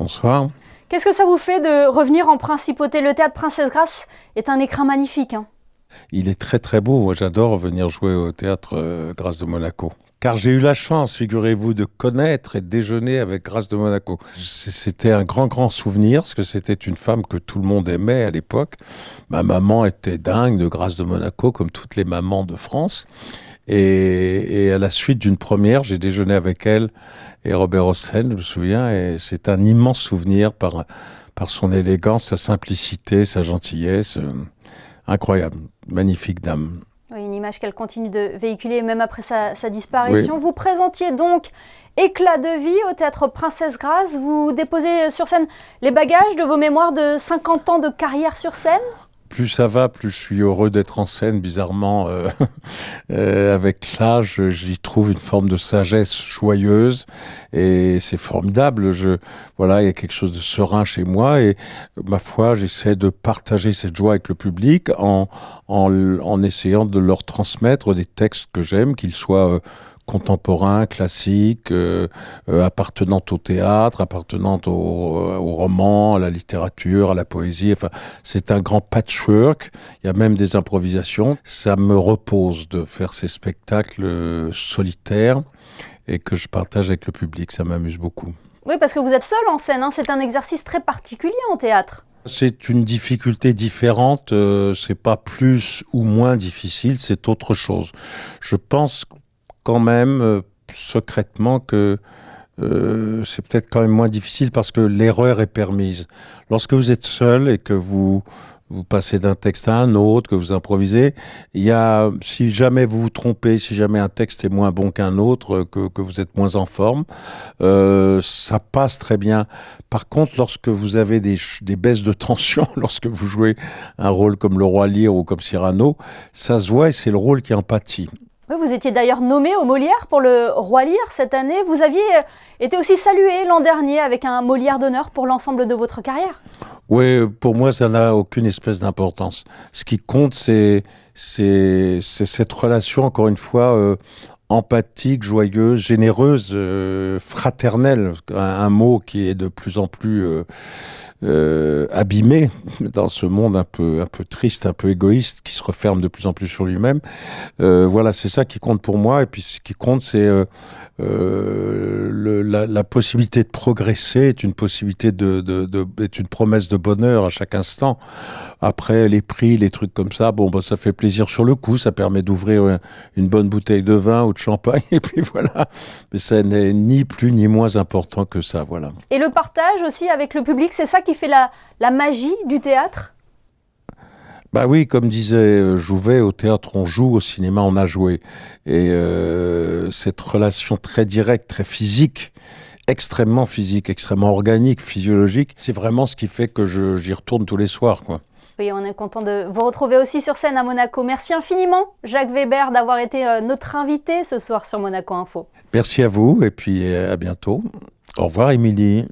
Bonsoir. Qu'est-ce que ça vous fait de revenir en principauté? Le théâtre Princesse Grace est un écrin magnifique. Il est très très beau. Moi, j'adore venir jouer au théâtre Grâce de Monaco. Car j'ai eu la chance, figurez-vous, de connaître et de déjeuner avec Grâce de Monaco. C'était un grand souvenir, parce que c'était une femme que tout le monde aimait à l'époque. Ma maman était dingue de Grâce de Monaco, comme toutes les mamans de France. Et à la suite d'une première, j'ai déjeuné avec elle et Robert Hossein, je me souviens, et c'est un immense souvenir par son élégance, sa simplicité, sa gentillesse. Incroyable, magnifique dame. Oui, une image qu'elle continue de véhiculer même après sa disparition. Oui. Vous présentiez donc Éclat de vie au théâtre Princesse Grace. Vous déposez sur scène les bagages de vos mémoires de 50 ans de carrière sur scène. Plus ça va, plus je suis heureux d'être en scène, bizarrement. Avec l'âge, j'y trouve une forme de sagesse joyeuse et c'est formidable. Voilà, il y a quelque chose de serein chez moi et ma foi, j'essaie de partager cette joie avec le public en essayant de leur transmettre des textes que j'aime, qu'ils soient contemporain, classique, appartenant au théâtre, appartenant au roman, à la littérature, à la poésie. Enfin, c'est un grand patchwork. Il y a même des improvisations. Ça me repose de faire ces spectacles solitaires et que je partage avec le public. Ça m'amuse beaucoup. Oui, parce que vous êtes seul en scène. C'est un exercice très particulier en théâtre. C'est une difficulté différente. C'est pas plus ou moins difficile, c'est autre chose. Je pense quand même secrètement que c'est peut-être quand même moins difficile parce que l'erreur est permise. Lorsque vous êtes seul et que vous passez d'un texte à un autre, que vous improvisez, si jamais vous vous trompez, si jamais un texte est moins bon qu'un autre, que vous êtes moins en forme, ça passe très bien. Par contre, lorsque vous avez des baisses de tension, lorsque vous jouez un rôle comme le roi Lear ou comme Cyrano, ça se voit et c'est le rôle qui en pâtit. Oui, vous étiez d'ailleurs nommé au Molière pour le Roi Lear cette année. Vous aviez été aussi salué l'an dernier avec un Molière d'honneur pour l'ensemble de votre carrière. Oui, pour moi, ça n'a aucune espèce d'importance. Ce qui compte, c'est cette relation, encore une fois, empathique, joyeuse, généreuse, fraternelle. Un mot qui est de plus en plus abîmé dans ce monde un peu triste, un peu égoïste, qui se referme de plus en plus sur lui-même. Voilà, c'est ça qui compte pour moi. Et puis, ce qui compte, c'est la possibilité de progresser est une possibilité est une promesse de bonheur à chaque instant. Après, les prix, les trucs comme ça, ça fait plaisir sur le coup, ça permet d'ouvrir une bonne bouteille de vin ou de champagne, et puis voilà. Mais ça n'est ni plus ni moins important que ça, voilà. Et le partage aussi avec le public, c'est ça qui fait la magie du théâtre? Bah oui, comme disait Jouvet, au théâtre on joue, au cinéma on a joué. Et cette relation très directe, très physique, extrêmement organique, physiologique, c'est vraiment ce qui fait que j'y retourne tous les soirs, quoi. Oui, on est content de vous retrouver aussi sur scène à Monaco. Merci infiniment, Jacques Weber, d'avoir été notre invité ce soir sur Monaco Info. Merci à vous et puis à bientôt. Au revoir, Émilie.